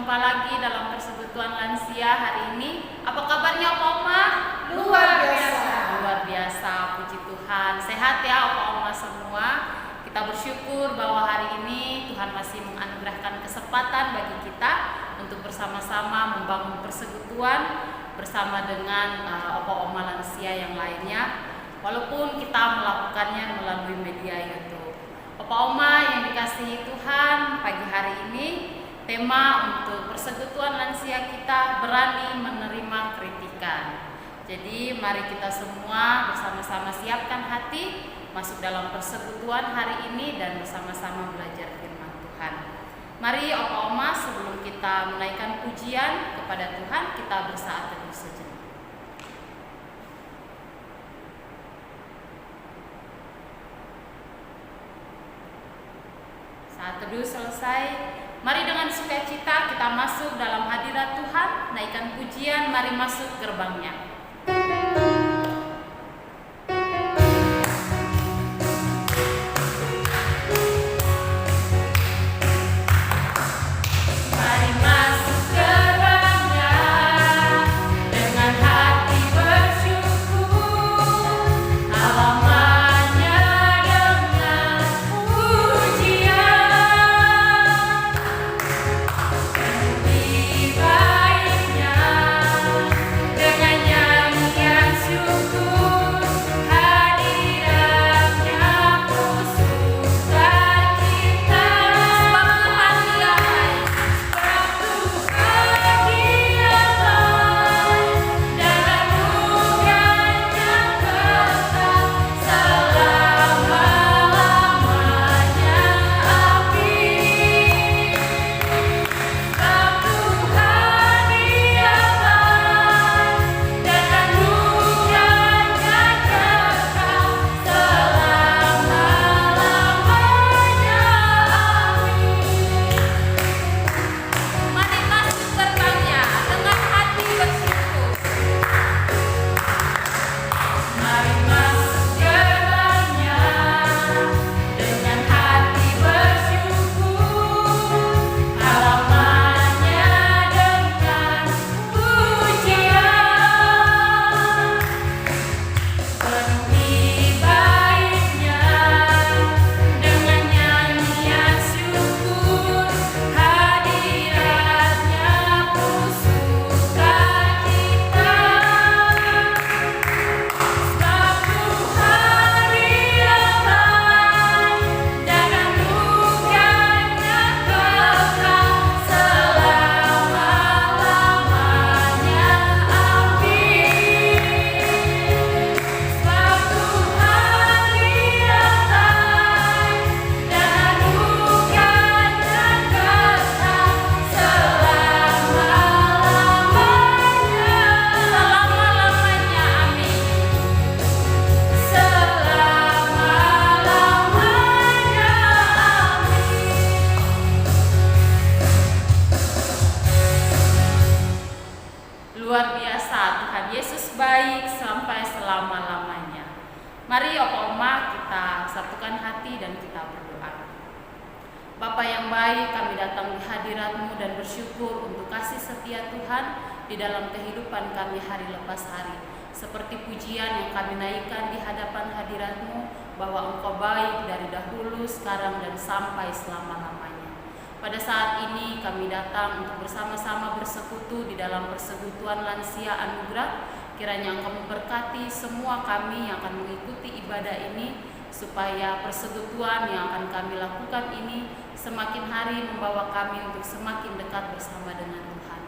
berjumpa lagi dalam persekutuan lansia hari ini. Apa kabarnya Opa Oma? Luar biasa. Luar biasa, puji Tuhan. Sehat ya Opa Oma semua. Kita bersyukur bahwa hari ini Tuhan masih menganugerahkan kesempatan bagi kita untuk bersama-sama membangun persekutuan bersama dengan Opa Oma lansia yang lainnya. Walaupun kita melakukannya melalui media YouTube. Opa Oma yang dikasihi Tuhan, pagi hari ini tema untuk persekutuan lansia kita berani menerima kritikan. Jadi mari kita semua bersama-sama siapkan hati masuk dalam persekutuan hari ini dan bersama-sama belajar firman Tuhan. Mari Opa Oma sebelum kita menaikkan pujian kepada Tuhan, kita bersaat teduh sejenak. Saat teduh selesai, mari dengan sukacita kita masuk dalam hadirat Tuhan, naikkan pujian, mari masuk gerbangnya. Luar biasa, Tuhan Yesus baik sampai selama-lamanya. Mari Opa Oma kita satukan hati dan kita berdoa. Bapa yang baik, kami datang di hadirat-Mu dan bersyukur untuk kasih setia Tuhan di dalam kehidupan kami hari lepas hari. Seperti pujian yang kami naikkan di hadapan hadirat-Mu, bahwa Engkau baik dari dahulu, sekarang, dan sampai selama-lamanya. Pada saat ini kami datang untuk bersama-sama bersekutu di dalam persekutuan lansia anugerah. Kiranya Engkau memberkati semua kami yang akan mengikuti ibadah ini, supaya persekutuan yang akan kami lakukan ini semakin hari membawa kami untuk semakin dekat bersama dengan Tuhan.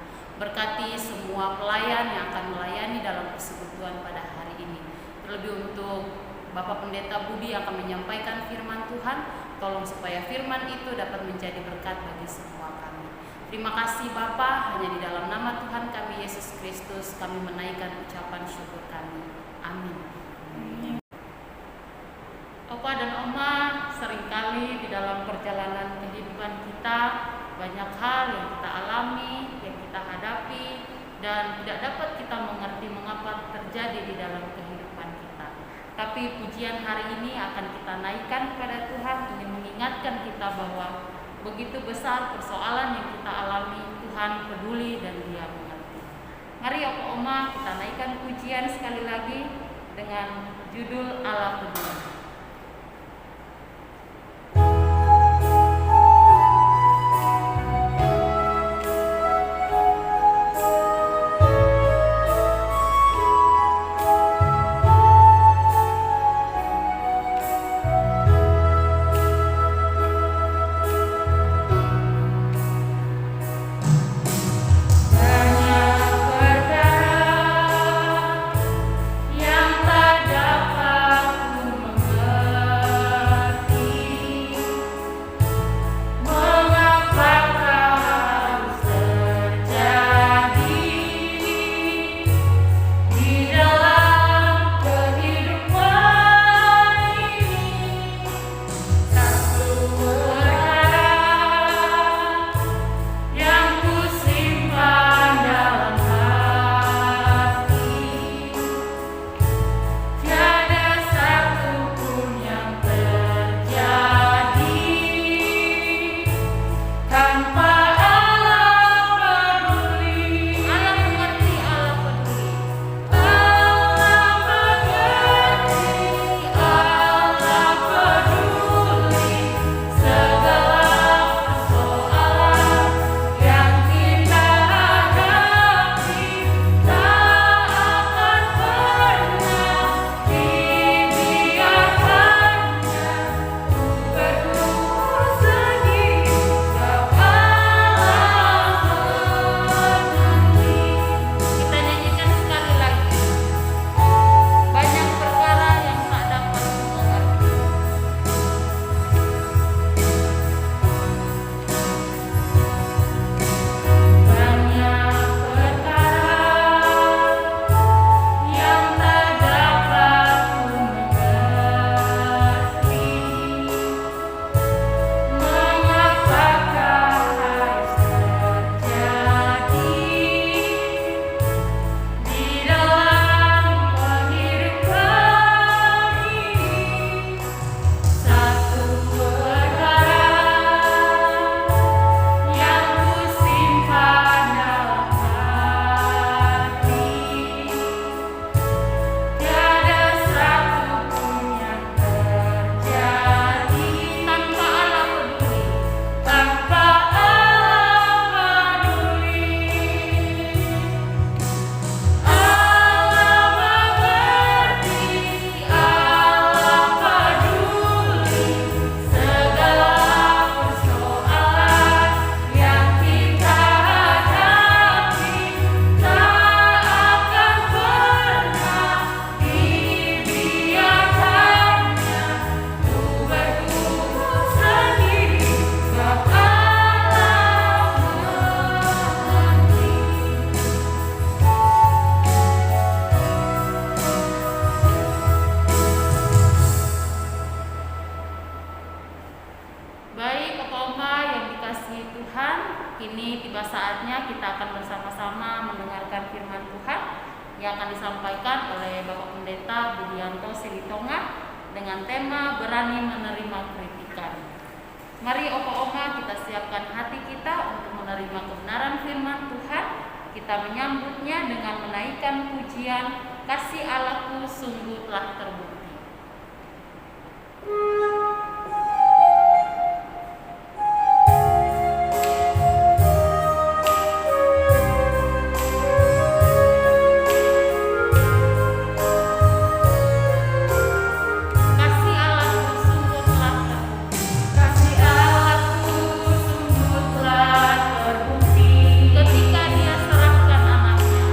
Berkati semua pelayan yang akan melayani dalam persekutuan pada hari ini. Terlebih untuk Bapak Pendeta Budi yang akan menyampaikan firman Tuhan, tolong supaya firman itu dapat menjadi berkat bagi semua kami. Terima kasih Bapa, hanya di dalam nama Tuhan kami Yesus Kristus kami menaikkan ucapan syukur kami. Amin. Opa dan Oma, seringkali di dalam perjalanan kehidupan kita banyak hal yang kita alami, yang kita hadapi, dan tidak dapat kita mengerti mengapa terjadi di dalam kehidupan kita. Tapi pujian hari ini akan kita naikkan kepada Tuhan, ingin mengingatkan kita bahwa begitu besar persoalan yang kita alami, Tuhan peduli dan Dia mengerti. Mari Opa Oma kita naikkan pujian sekali lagi dengan judul Allah peduli. Yang tak dapat Kini tiba saatnya kita akan bersama-sama mendengarkan firman Tuhan yang akan disampaikan oleh Bapak Pendeta Budianto Silitonga dengan tema berani menerima kritikan. Mari Opa-Oma kita siapkan hati kita untuk menerima kebenaran firman Tuhan. Kita menyambutnya dengan menaikkan pujian, kasih Allahku sungguh telah terbukti. Ketika dia serahkan anaknya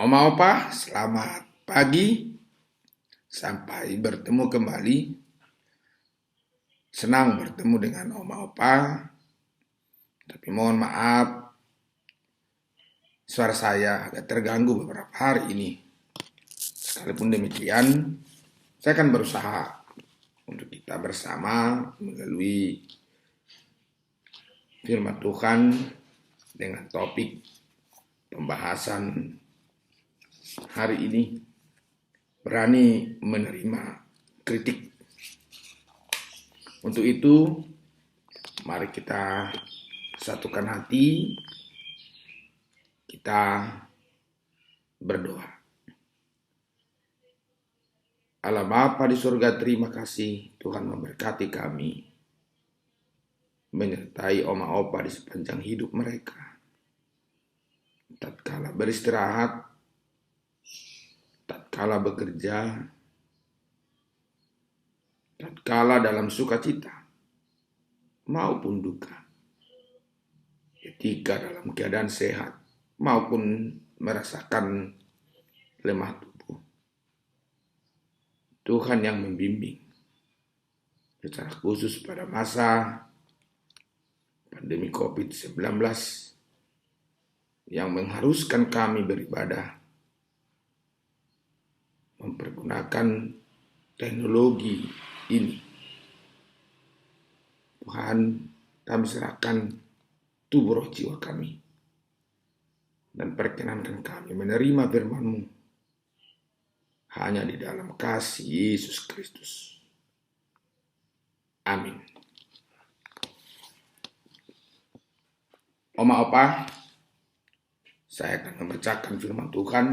Oma Opa, selamat pagi. Sampai bertemu kembali. Senang bertemu dengan Oma Opa. Tapi mohon maaf, suara saya agak terganggu beberapa hari ini. Sekalipun demikian, saya akan berusaha untuk kita bersama melalui firman Tuhan dengan topik pembahasan hari ini, berani menerima kritik. Untuk itu, mari kita satukan hati, kita berdoa. Allah Bapa di surga, terima kasih Tuhan memberkati kami, menyertai Oma Opa di sepanjang hidup mereka. Tatkala beristirahat, tatkala bekerja, tatkala dalam sukacita maupun duka, ketika dalam keadaan sehat maupun merasakan lemah tubuh. Tuhan yang membimbing, secara khusus pada masa pandemi COVID-19 yang mengharuskan kami beribadah, mempergunakan teknologi ini. Tuhan, kami serahkan tubuh roh jiwa kami dan perkenankan kami menerima firman-Mu hanya di dalam kasih Yesus Kristus. Amin. Oma Opa, saya akan membacakan firman Tuhan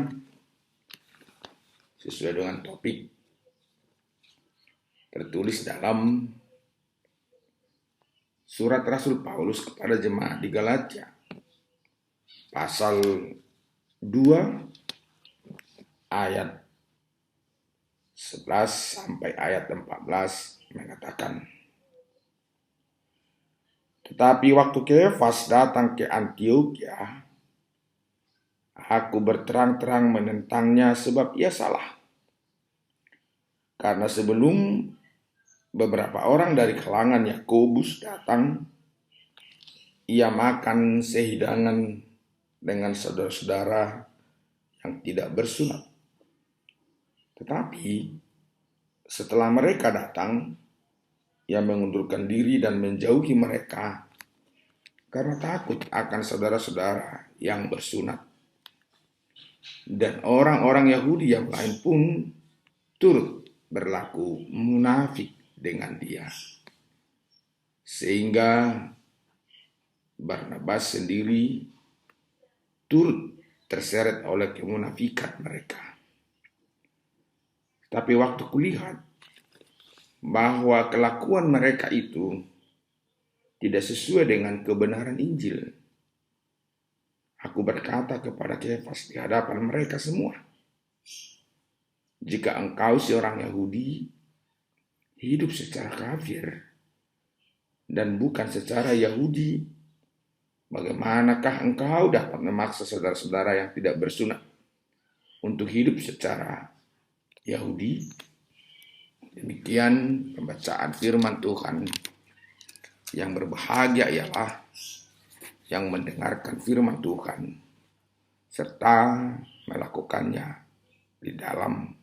sesuai dengan topik tertulis dalam surat Rasul Paulus kepada jemaat di Galatia, pasal 2 ayat 11 sampai ayat 14 mengatakan, tetapi waktu Kefas datang ke Antiokhia, aku berterang-terang menentangnya sebab ia salah. Karena sebelum beberapa orang dari kalangan Yakobus datang, ia makan sehidangan dengan saudara-saudara yang tidak bersunat. Tetapi setelah mereka datang, ia mengundurkan diri dan menjauhi mereka karena takut akan saudara-saudara yang bersunat. Dan orang-orang Yahudi yang lain pun turut berlaku munafik dengan dia. Sehingga Barnabas sendiri turut terseret oleh kemunafikan mereka. Tapi waktu kulihat bahwa kelakuan mereka itu tidak sesuai dengan kebenaran Injil, aku berkata kepada Kefas di hadapan mereka semua, jika engkau seorang Yahudi hidup secara kafir dan bukan secara Yahudi, bagaimanakah engkau dapat memaksa saudara-saudara yang tidak bersunat untuk hidup secara Yahudi? Demikian pembacaan firman Tuhan. Yang berbahagia ialah yang mendengarkan firman Tuhan serta melakukannya di dalam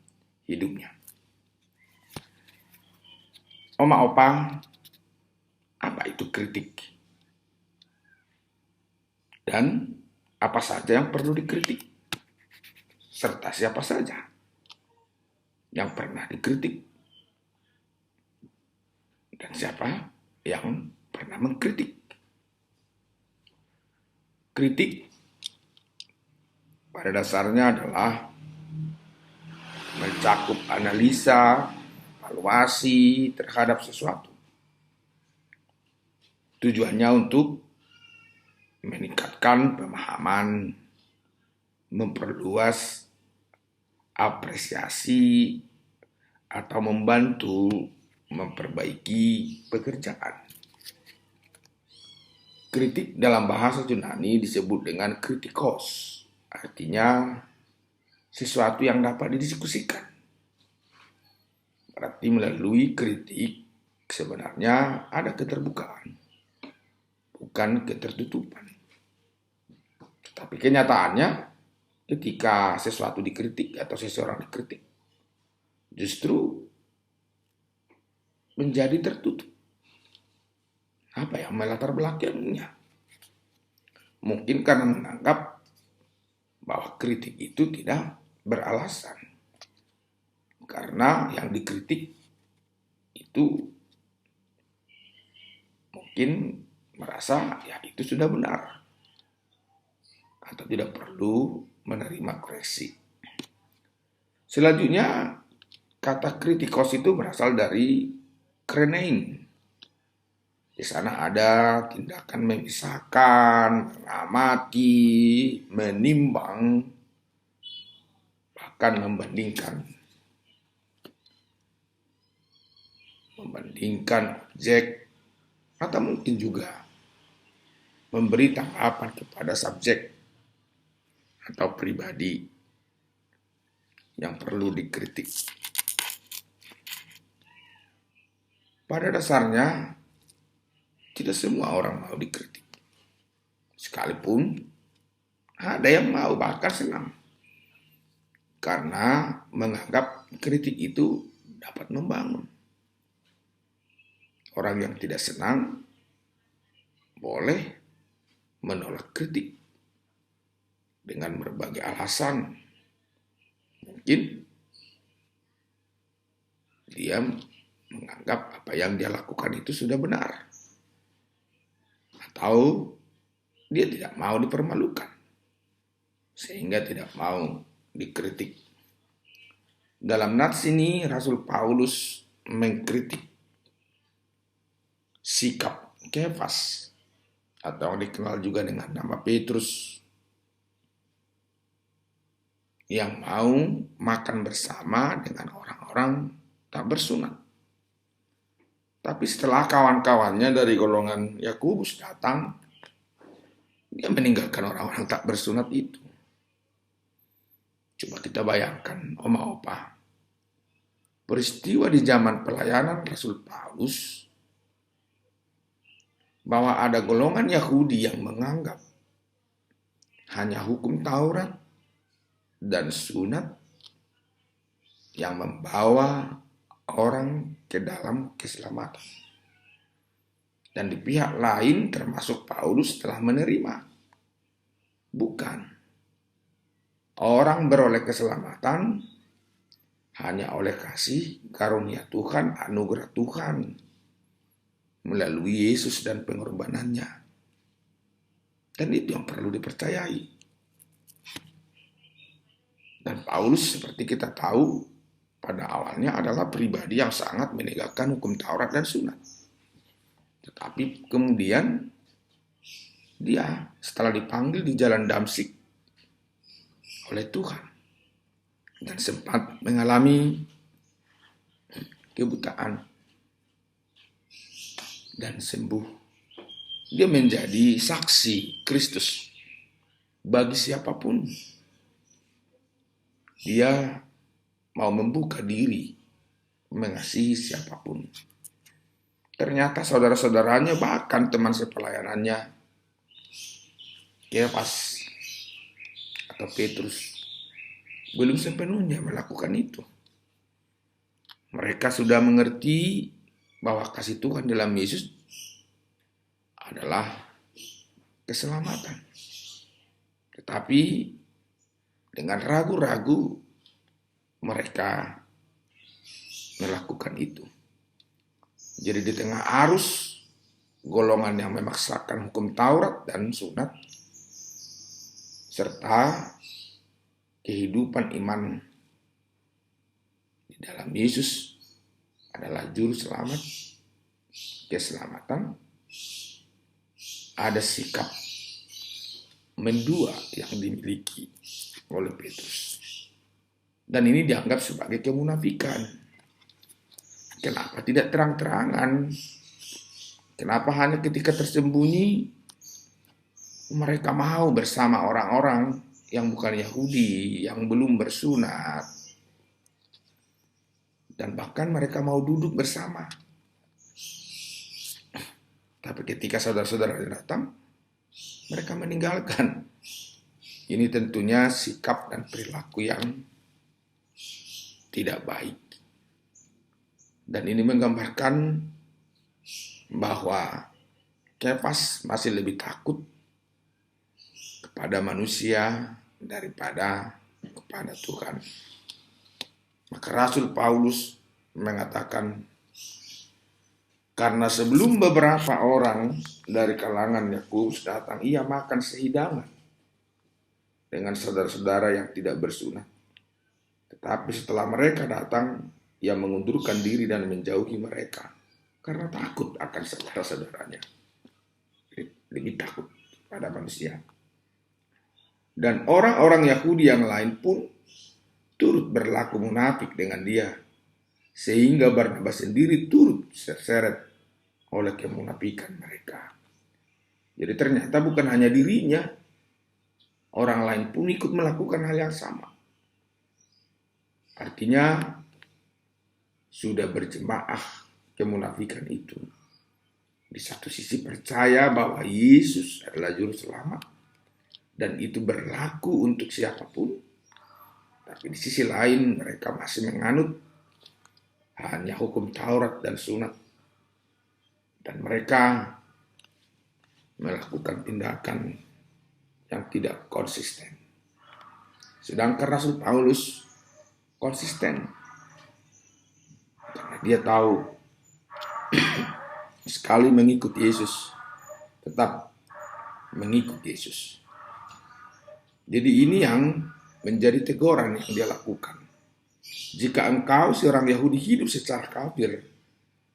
hidupnya. Oma Opa, apa itu kritik? Dan apa saja yang perlu dikritik? Serta siapa saja yang pernah dikritik? Dan siapa yang pernah mengkritik? Kritik pada dasarnya adalah mencakup analisa, evaluasi terhadap sesuatu. Tujuannya untuk meningkatkan pemahaman, memperluas apresiasi, atau membantu memperbaiki pekerjaan. Kritik dalam bahasa Yunani disebut dengan kritikos, artinya sesuatu yang dapat didiskusikan. Berarti melalui kritik sebenarnya ada keterbukaan, bukan ketertutupan. Tapi kenyataannya ketika sesuatu dikritik atau seseorang dikritik, justru menjadi tertutup. Apa yang melatar belakangnya? Mungkin karena menganggap bahwa kritik itu tidak beralasan. Karena yang dikritik itu mungkin merasa ya itu sudah benar. Atau tidak perlu menerima koreksi. Selanjutnya, kata kritikos itu berasal dari krenein. Di sana ada tindakan memisahkan, mengamati, menimbang, bahkan membandingkan. Membandingkan objek, atau mungkin juga memberi tanggapan kepada subjek atau pribadi yang perlu dikritik. Pada dasarnya, tidak semua orang mau dikritik. Sekalipun ada yang mau, bahkan senang. Karena menganggap kritik itu dapat membangun. Orang yang tidak senang boleh menolak kritik dengan berbagai alasan. Mungkin dia menganggap apa yang dia lakukan itu sudah benar. Atau dia tidak mau dipermalukan, sehingga tidak mau dikritik. Dalam nats ini Rasul Paulus mengkritik sikap Kefas, atau dikenal juga dengan nama Petrus, yang mau makan bersama dengan orang-orang tak bersunat. Tapi setelah kawan-kawannya dari golongan Yakobus datang, dia meninggalkan orang-orang tak bersunat itu. Coba kita bayangkan, Oma Opa, peristiwa di zaman pelayanan Rasul Paulus, bahwa ada golongan Yahudi yang menganggap hanya hukum Taurat dan sunat yang membawa orang ke dalam keselamatan. Dan di pihak lain termasuk Paulus telah menerima. Bukan. Orang beroleh keselamatan hanya oleh kasih karunia Tuhan, anugerah Tuhan melalui Yesus dan pengorbanannya. Dan itu yang perlu dipercayai. Dan Paulus seperti kita tahu pada awalnya adalah pribadi yang sangat menegakkan hukum Taurat dan sunat. Tetapi kemudian dia setelah dipanggil di jalan Damsyik oleh Tuhan dan sempat mengalami kebutaan dan sembuh, dia menjadi saksi Kristus bagi siapapun. Dia mau membuka diri, mengasihi siapapun. Ternyata saudara-saudaranya, bahkan teman sepelayanannya, Kefas atau Petrus, belum sepenuhnya melakukan itu. Mereka sudah mengerti bahwa kasih Tuhan dalam Yesus adalah keselamatan. Tetapi dengan ragu-ragu mereka melakukan itu. Jadi di tengah arus golongan yang memaksakan hukum Taurat dan sunat serta kehidupan iman di dalam Yesus adalah juru selamat, keselamatan, ada sikap mendua yang dimiliki oleh Petrus. Dan ini dianggap sebagai kemunafikan. Kenapa tidak terang-terangan? Kenapa hanya ketika tersembunyi mereka mau bersama orang-orang yang bukan Yahudi, yang belum bersunat, dan bahkan mereka mau duduk bersama. Tapi ketika saudara-saudara datang, mereka meninggalkan. Ini tentunya sikap dan perilaku yang tidak baik. Dan ini menggambarkan bahwa Kefas masih lebih takut kepada manusia daripada kepada Tuhan. Maka Rasul Paulus mengatakan, karena sebelum beberapa orang dari kalangan Yakobus datang, ia makan sehidangan dengan saudara-saudara yang tidak bersunat. Tetapi setelah mereka datang, ia mengundurkan diri dan menjauhi mereka karena takut akan saudara-saudaranya. Lebih takut pada manusia. Dan orang-orang Yahudi yang lain pun turut berlaku munafik dengan dia, sehingga Barnabas sendiri turut terseret oleh kemunafikan mereka. Jadi ternyata bukan hanya dirinya, orang lain pun ikut melakukan hal yang sama. Artinya sudah berjemaah kemunafikan itu. Di satu sisi percaya bahwa Yesus adalah juru selamat, dan itu berlaku untuk siapapun. Tapi di sisi lain mereka masih menganut hanya hukum Taurat dan sunat. Dan mereka melakukan tindakan yang tidak konsisten. Sedangkan Rasul Paulus konsisten. Karena dia tahu sekali mengikut Yesus, tetap mengikut Yesus. Jadi ini yang menjadi teguran yang dia lakukan. Jika engkau seorang Yahudi hidup secara kafir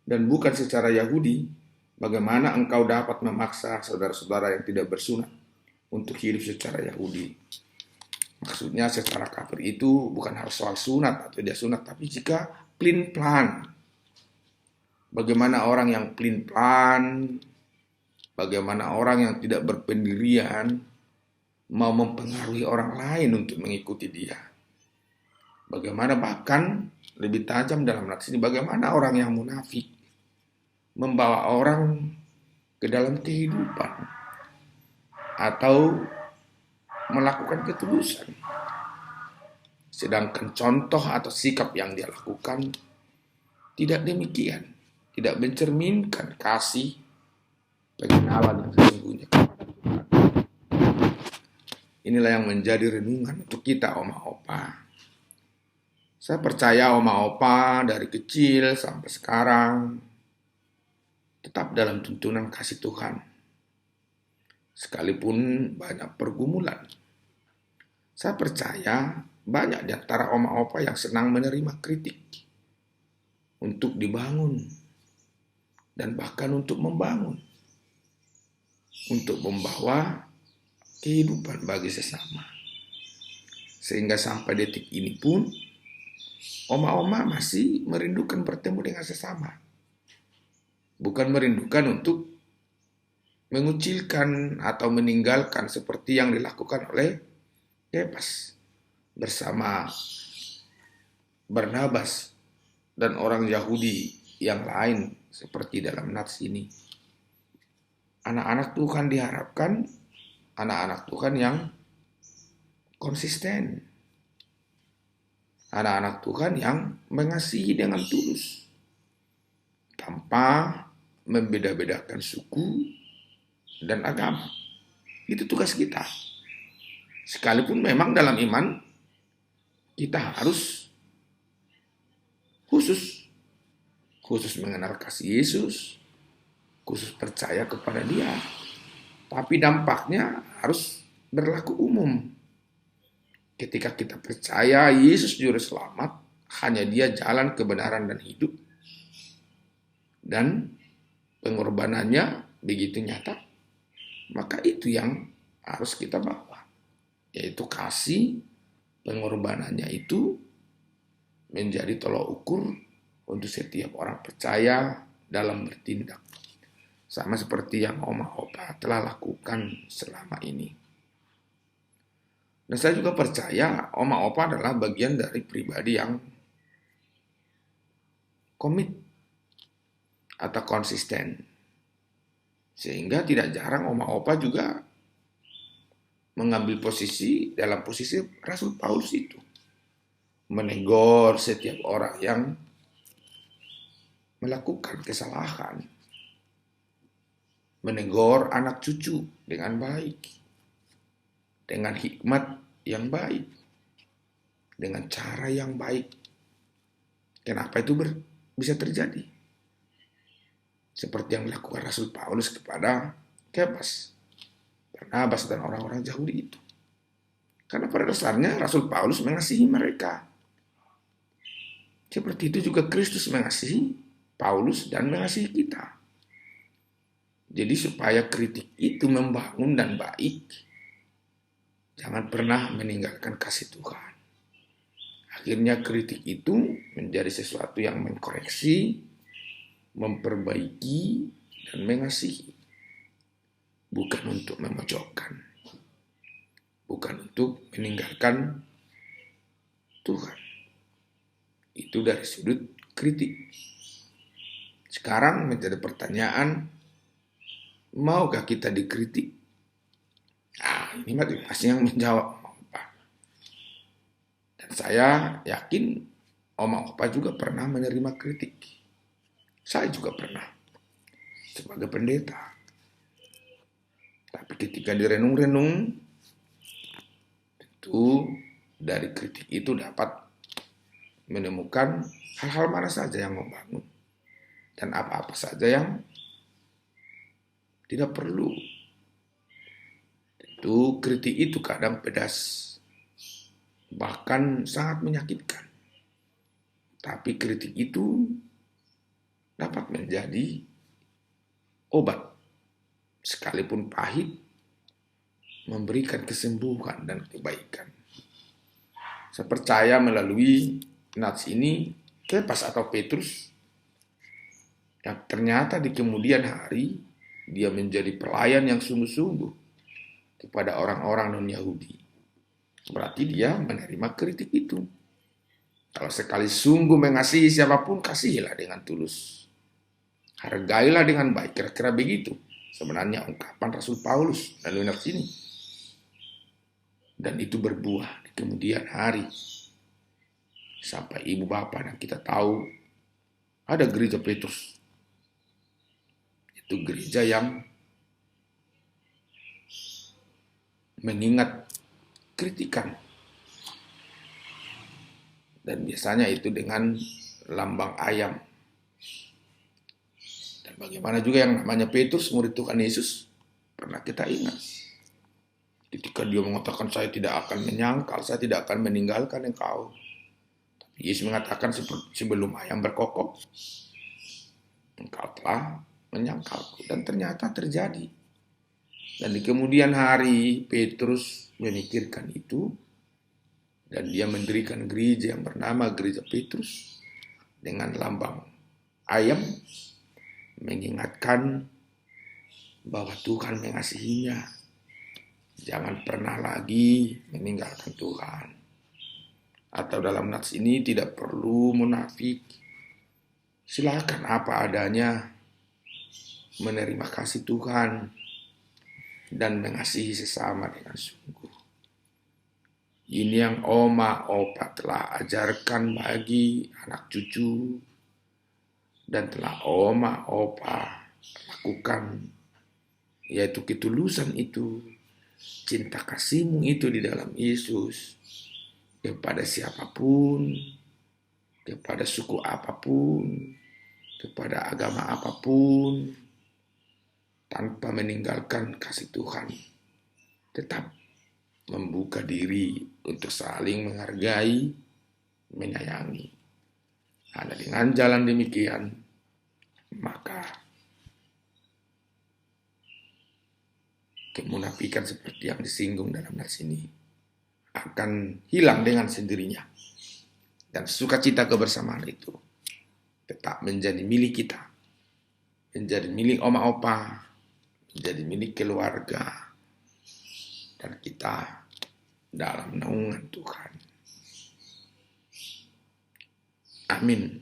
dan bukan secara Yahudi, bagaimana engkau dapat memaksa saudara-saudara yang tidak bersunat untuk hidup secara Yahudi? Maksudnya secara kafir itu bukan harus soal sunat atau dia sunat, tapi jika plin-plan. Bagaimana orang yang plin-plan, bagaimana orang yang tidak berpendirian mau mempengaruhi orang lain untuk mengikuti dia. Bagaimana bahkan lebih tajam dalam nats ini, bagaimana orang yang munafik membawa orang ke dalam kehidupan atau melakukan ketulusan. Sedangkan contoh atau sikap yang dia lakukan tidak demikian, tidak mencerminkan kasih pengenalan yang sesungguhnya kepada Tuhan. Inilah yang menjadi renungan untuk kita, Oma Opa. Saya percaya Oma Opa dari kecil sampai sekarang tetap dalam tuntunan kasih Tuhan. Sekalipun banyak pergumulan. Saya percaya banyak di antara Oma Opa yang senang menerima kritik untuk dibangun dan bahkan untuk membangun, untuk membawa kehidupan bagi sesama. Sehingga sampai detik ini pun Oma-oma masih merindukan bertemu dengan sesama. Bukan merindukan untuk mengucilkan atau meninggalkan seperti yang dilakukan oleh Kefas bersama Barnabas dan orang Yahudi yang lain seperti dalam nats ini. Anak-anak Tuhan diharapkan anak-anak Tuhan yang konsisten. Anak-anak Tuhan yang mengasihi dengan tulus. Tanpa membeda-bedakan suku dan agama. Itu tugas kita. Sekalipun memang dalam iman kita harus khusus mengenal kasih Yesus, khusus percaya kepada Dia. Tapi dampaknya harus berlaku umum. Ketika kita percaya Yesus juru selamat, hanya Dia jalan kebenaran dan hidup. Dan pengorbanannya begitu nyata, maka itu yang harus kita bawa. Yaitu kasih, pengorbanannya itu menjadi tolak ukur untuk setiap orang percaya dalam bertindak. Sama seperti yang Oma Opa telah lakukan selama ini. Dan saya juga percaya oma opa adalah bagian dari pribadi yang komit atau konsisten. Sehingga tidak jarang oma opa juga mengambil posisi dalam posisi Rasul Paulus itu. Menegur setiap orang yang melakukan kesalahan. Menegur anak cucu dengan baik. Dengan hikmat yang baik. Dengan cara yang baik. Kenapa itu bisa terjadi? Seperti yang dilakukan Rasul Paulus kepada Kefas, Barnabas, dan orang-orang Yahudi itu. Karena pada dasarnya Rasul Paulus mengasihi mereka. Seperti itu juga Kristus mengasihi Paulus dan mengasihi kita. Jadi supaya kritik itu membangun dan baik, jangan pernah meninggalkan kasih Tuhan. Akhirnya kritik itu menjadi sesuatu yang mengkoreksi, memperbaiki, dan mengasihi. Bukan untuk memojokkan. Bukan untuk meninggalkan Tuhan. Itu dari sudut kritik. Sekarang menjadi pertanyaan, maukah kita dikritik? Ini masing-masing yang menjawab. Dan saya yakin Oma Opa juga pernah menerima kritik. Saya juga pernah sebagai pendeta. Tapi ketika direnung-renung, tentu dari kritik itu dapat menemukan hal-hal mana saja yang membangun dan apa-apa saja yang tidak perlu. Tentu kritik itu kadang pedas, bahkan sangat menyakitkan. Tapi kritik itu dapat menjadi obat, sekalipun pahit, memberikan kesembuhan dan kebaikan. Saya percaya melalui nats ini, Kefas atau Petrus, yang ternyata di kemudian hari, dia menjadi pelayan yang sungguh-sungguh kepada orang-orang non-Yahudi. Berarti dia menerima kritik itu. Kalau sekali sungguh mengasihi siapapun, kasihilah dengan tulus. Hargailah dengan baik, kira-kira begitu. Sebenarnya ungkapan Rasul Paulus melalui nats ini. Dan itu berbuah di kemudian hari. Sampai ibu bapak dan kita tahu ada gereja Petrus. Itu gereja yang mengingat kritikan. Dan biasanya itu dengan lambang ayam. Dan bagaimana juga yang namanya Petrus, murid Tuhan Yesus, pernah kita ingat. Ketika dia mengatakan, saya tidak akan menyangkal, saya tidak akan meninggalkan engkau. Tapi Yesus mengatakan, sebelum ayam berkokok, engkau telah menyangkalku. Dan ternyata terjadi. Dan di kemudian hari, Petrus memikirkan itu. Dan dia mendirikan gereja yang bernama Gereja Petrus. Dengan lambang ayam. Mengingatkan bahwa Tuhan mengasihinya. Jangan pernah lagi meninggalkan Tuhan. Atau dalam nats ini tidak perlu munafik. Silakan apa adanya. Menerima kasih Tuhan. Dan mengasihi sesama dengan sungguh. Ini yang Oma Opa telah ajarkan bagi anak cucu. Dan telah Oma Opa lakukan. Yaitu ketulusan itu. Cinta kasihmu itu di dalam Yesus. Kepada siapapun. Kepada suku apapun. Kepada agama apapun. Tanpa meninggalkan kasih Tuhan. Tetap membuka diri untuk saling menghargai, menyayangi. Hanya dengan jalan demikian, maka kemunafikan seperti yang disinggung dalam nats ini akan hilang dengan sendirinya. Dan sukacita kebersamaan itu tetap menjadi milik kita. Menjadi milik Oma Opa, menjadi milik keluarga. Dan kita dalam naungan Tuhan. Amin.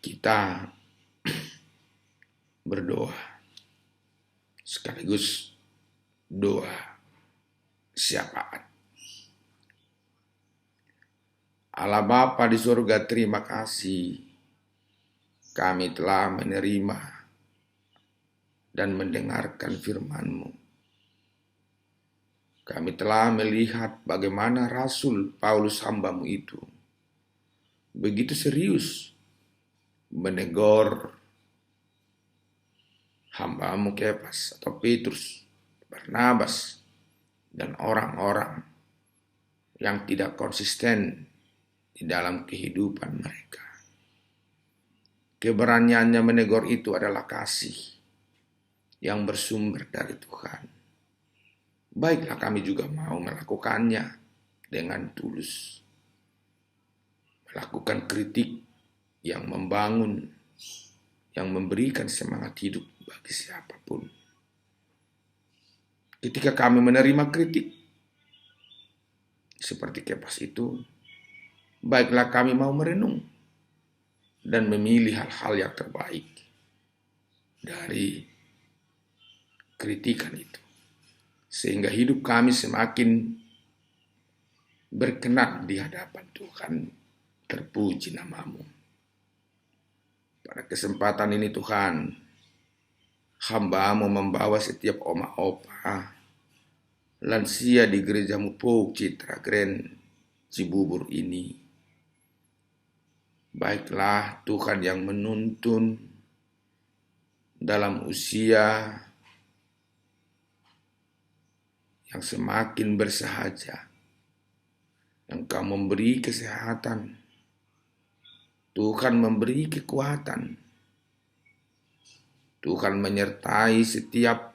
Kita berdoa sekaligus doa syafaat. Allah Bapa di surga, terima kasih kami telah menerima dan mendengarkan firman-Mu. Kami telah melihat bagaimana Rasul Paulus hamba-Mu itu begitu serius menegur hamba-Mu Kefas atau Petrus, Barnabas, dan orang-orang yang tidak konsisten di dalam kehidupan mereka. Keberaniannya menegur itu adalah kasih yang bersumber dari Tuhan. Baiklah, kami juga mau melakukannya dengan tulus. Melakukan kritik yang membangun, yang memberikan semangat hidup bagi siapapun. Ketika kami menerima kritik seperti Kefas itu, baiklah kami mau merenung dan memilih hal-hal yang terbaik dari kritikan itu, sehingga hidup kami semakin berkenan di hadapan Tuhan. Terpuji nama-Mu. Pada kesempatan ini Tuhan, hamba-Mu membawa setiap oma opa lansia di gereja-Mu Pouk Citra Grand Cibubur ini. Baiklah Tuhan yang menuntun dalam usia yang semakin bersahaja. Engkau memberi kesehatan, Tuhan memberi kekuatan, Tuhan menyertai setiap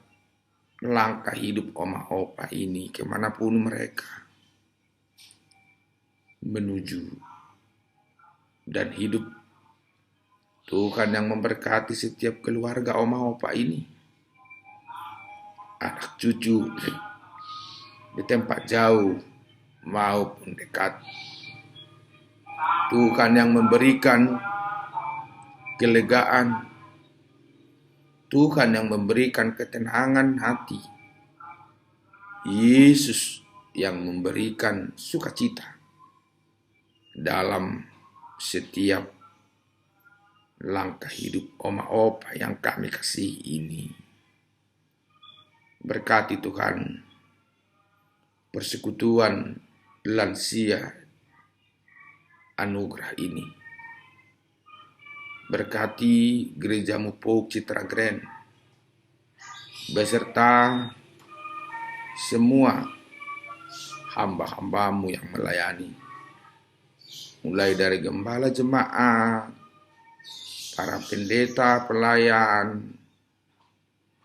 langkah hidup oma opa ini kemanapun mereka menuju dan hidup. Tuhan yang memberkati setiap keluarga oma opa ini, anak cucu di tempat jauh maupun dekat. Tuhan yang memberikan kelegaan, Tuhan yang memberikan ketenangan hati, Yesus yang memberikan sukacita dalam setiap langkah hidup oma opa yang kami kasih ini. Berkati Tuhan persekutuan lansia anugerah ini. Berkati gereja-Mu Pouk Citra Grand beserta semua hamba-hamba-Mu yang melayani, mulai dari gembala jemaat, para pendeta pelayan,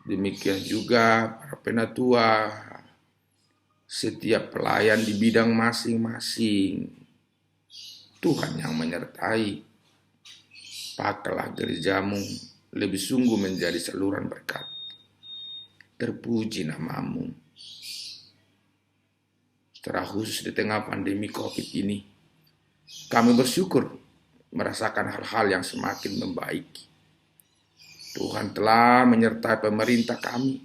demikian juga para penatua, setiap pelayan di bidang masing-masing. Tuhan yang menyertai. Pakailah gereja-Mu lebih sungguh menjadi saluran berkat. Terpuji nama-Mu. Secara khusus di tengah pandemi COVID ini, kami bersyukur merasakan hal-hal yang semakin membaik. Tuhan telah menyertai pemerintah kami,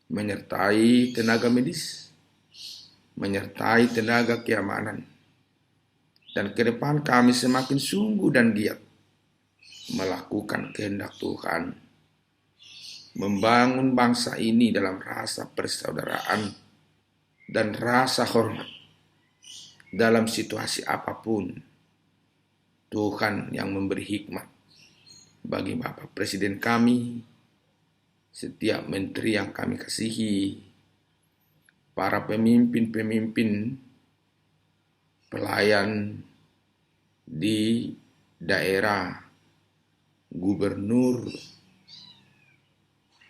menyertai tenaga medis, menyertai tenaga keamanan. Dan ke depan kami semakin sungguh dan giat melakukan kehendak Tuhan, membangun bangsa ini dalam rasa persaudaraan dan rasa hormat dalam situasi apapun. Tuhan yang memberi hikmat bagi Bapak Presiden kami, setiap menteri yang kami kasihi, para pemimpin-pemimpin pelayan di daerah, gubernur,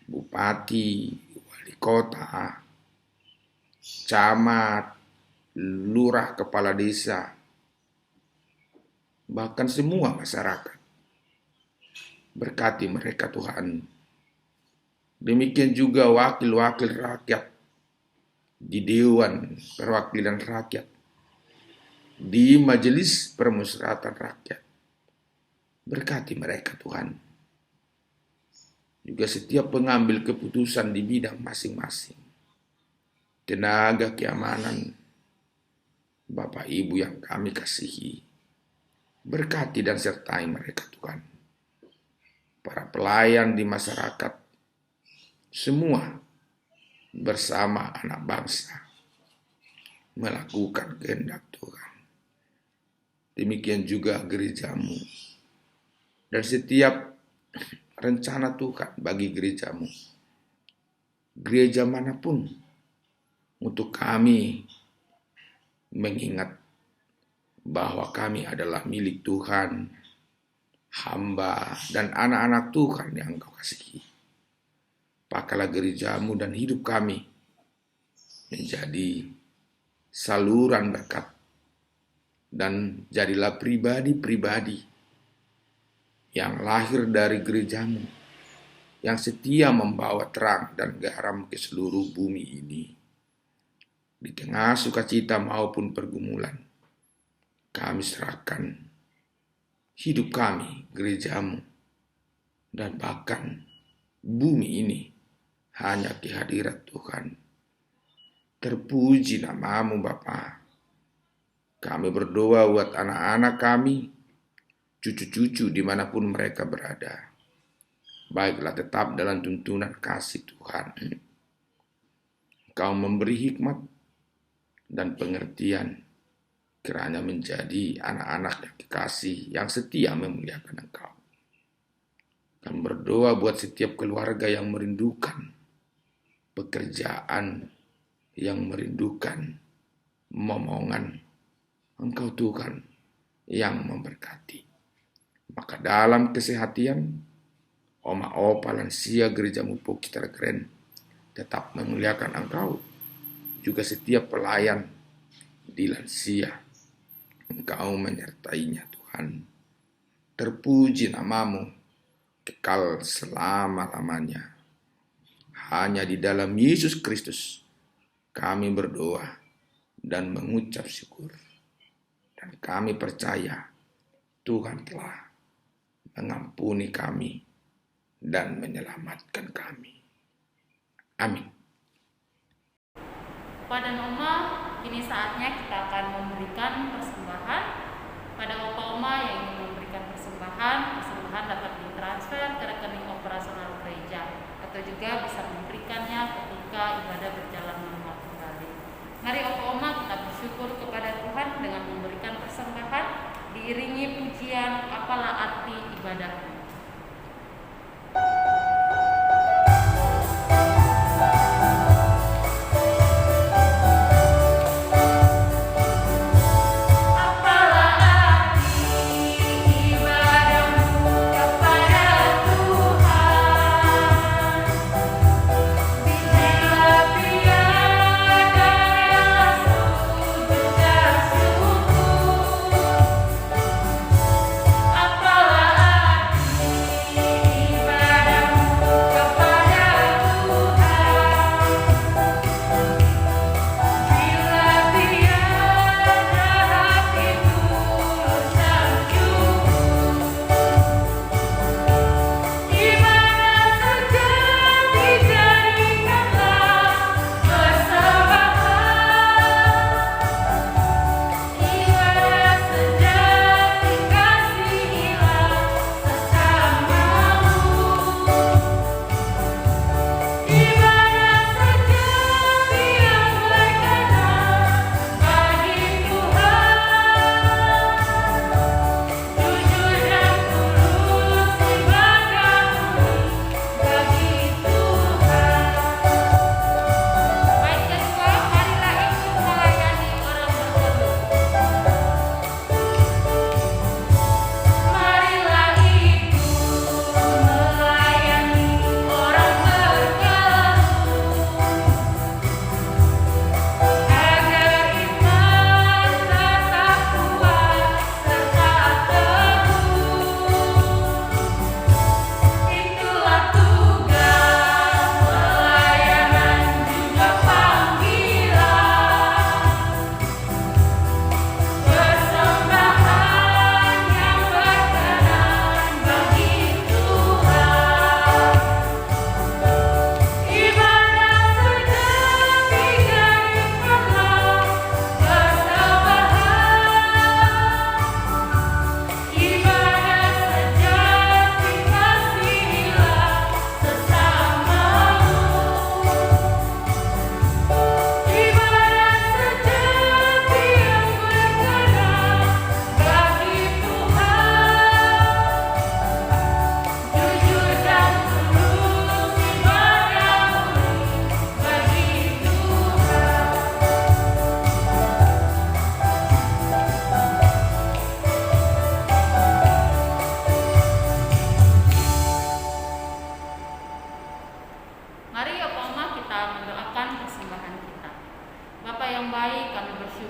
bupati, wali kota, camat, lurah, kepala desa, bahkan semua masyarakat. Berkati mereka Tuhan, Demikian juga wakil-wakil rakyat di Dewan Perwakilan Rakyat, di Majelis Permusyawaratan Rakyat. Berkati mereka Tuhan. Juga setiap pengambil keputusan di bidang masing-masing. Tenaga keamanan, Bapak Ibu yang kami kasihi, berkati dan sertai mereka Tuhan. Para pelayan di masyarakat, semua bersama anak bangsa melakukan kehendak Tuhan. Demikian juga gerejamu dan setiap rencana Tuhan bagi gerejamu, gereja manapun, untuk kami mengingat bahwa kami adalah milik Tuhan, hamba dan anak-anak Tuhan yang Engkau kasihi. Pakailah gerejamu dan hidup kami menjadi saluran berkat, dan jadilah pribadi-pribadi yang lahir dari gerejamu, yang setia membawa terang dan garam ke seluruh bumi ini. Di tengah sukacita maupun pergumulan, kami serahkan hidup kami, gerejamu, dan bahkan bumi ini hanya kehadirat Tuhan. Terpuji namamu Bapa. Kami berdoa buat anak-anak kami, cucu-cucu dimanapun mereka berada. Baiklah tetap dalam tuntunan kasih Tuhan. Engkau memberi hikmat dan pengertian, kiranya menjadi anak-anak yang kekasih, yang setia memuliakan Engkau. Kami berdoa buat setiap keluarga yang merindukan pekerjaan, yang merindukan momongan Engkau Tuhan yang memberkati. Maka dalam kesehatan, oma opa lansia gerejamu Pokitra Keren tetap memuliakan Engkau. Juga setiap pelayan di lansia, Engkau menyertainya Tuhan. Terpuji namamu kekal selama-lamanya. Hanya di dalam Yesus Kristus kami berdoa dan mengucap syukur. Dan kami percaya Tuhan telah mengampuni kami dan menyelamatkan kami. Amin. Pada Oma, kini saatnya kita akan memberikan persembahan. Pada Oma yang ingin memberikan persembahan dapat ditransfer ke rekening operasional gereja, atau juga bisa memberikannya ketika ibadah berjalan normal kembali. Mari Oma kita bersyukur kepada Tuhan dengan memberikan persembahan, diiringi pujian, apalah arti ibadahmu.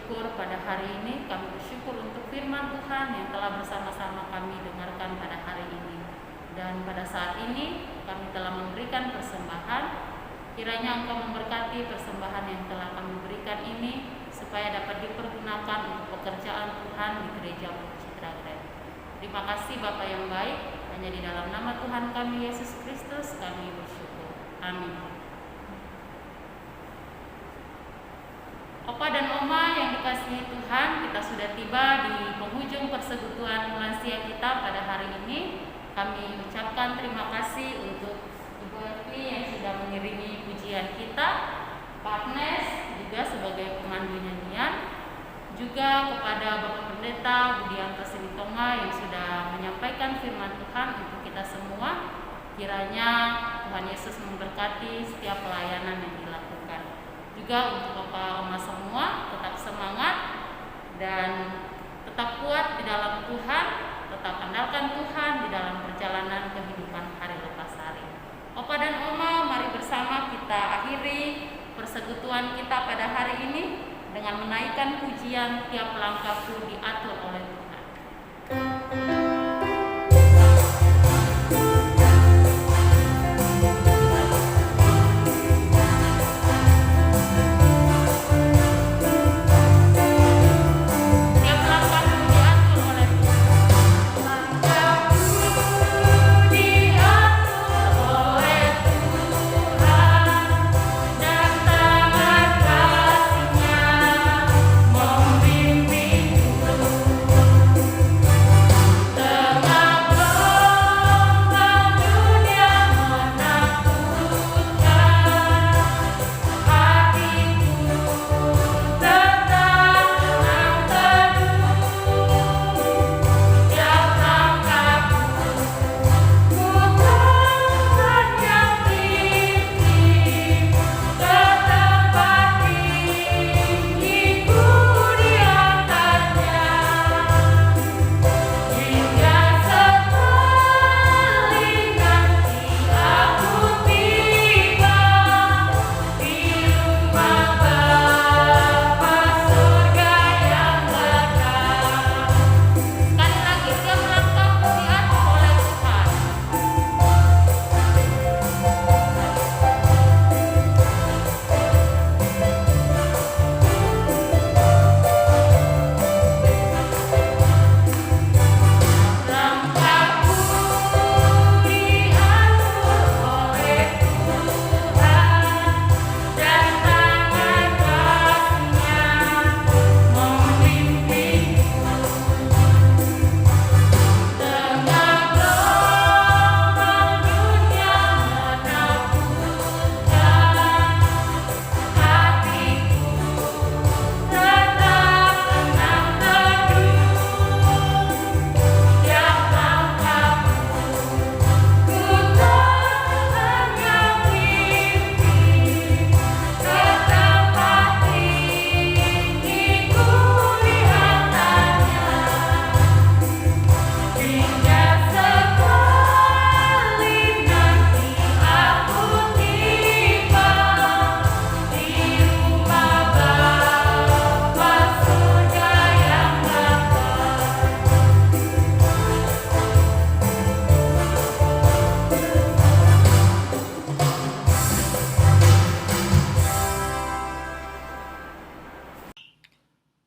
bersyukur pada hari ini. Kami bersyukur untuk firman Tuhan yang telah bersama-sama kami dengarkan pada hari ini. Dan pada saat ini kami telah memberikan persembahan. Kiranya Engkau memberkati persembahan yang telah kami berikan ini, supaya dapat dipergunakan untuk pekerjaan Tuhan di Gereja Citra Grand. Terima kasih Bapa yang baik. Hanya di dalam nama Tuhan kami Yesus Kristus kami bersyukur. Amin. Opa dan Oma yang dikasihi Tuhan, kita sudah tiba di penghujung persekutuan lansia kita pada hari ini. Kami ucapkan terima kasih untuk Ibu Evi yang sudah mengiringi pujian kita, Pak Agnes juga sebagai pemandu nyanyian, juga kepada Bapak Pendeta Budianto Silitonga yang sudah menyampaikan firman Tuhan untuk kita semua. Kiranya Tuhan Yesus memberkati setiap pelayanan yang dilakukan. Juga untuk Bapak Oma semua, tetap semangat dan tetap kuat di dalam Tuhan, tetap andalkan Tuhan di dalam perjalanan kehidupan hari lepas hari. Opa dan Oma, mari bersama kita akhiri persekutuan kita pada hari ini dengan menaikkan pujian Tiap Langkahku Diatur oleh Tuhan.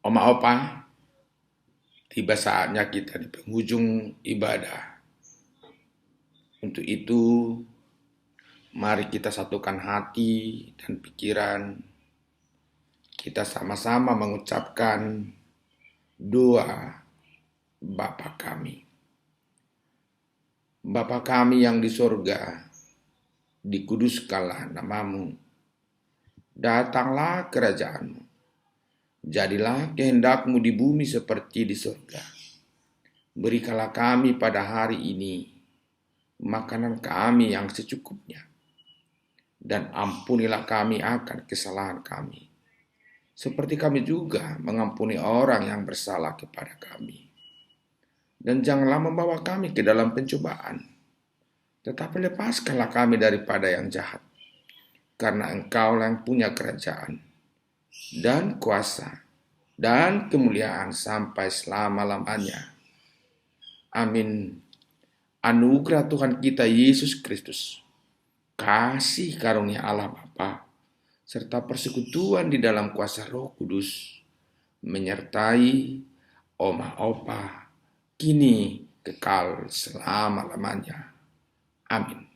Oma Opa, tiba saatnya kita di penghujung ibadah. Untuk itu, mari kita satukan hati dan pikiran. Kita sama-sama mengucapkan doa Bapa kami. Bapa kami yang di sorga, dikuduskanlah namamu. Datanglah kerajaanmu. Jadilah kehendakmu di bumi seperti di surga. Berikanlah kami pada hari ini makanan kami yang secukupnya. Dan ampunilah kami akan kesalahan kami. Seperti kami juga mengampuni orang yang bersalah kepada kami. Dan janganlah membawa kami ke dalam pencobaan. Tetapi lepaskanlah kami daripada yang jahat. Karena Engkau yang punya kerajaan dan kuasa dan kemuliaan sampai selama-lamanya. Amin. Anugerah Tuhan kita Yesus Kristus, kasih karunia Allah Bapa, serta persekutuan di dalam kuasa Roh Kudus, menyertai Oma Opa, kini kekal selama-lamanya. Amin.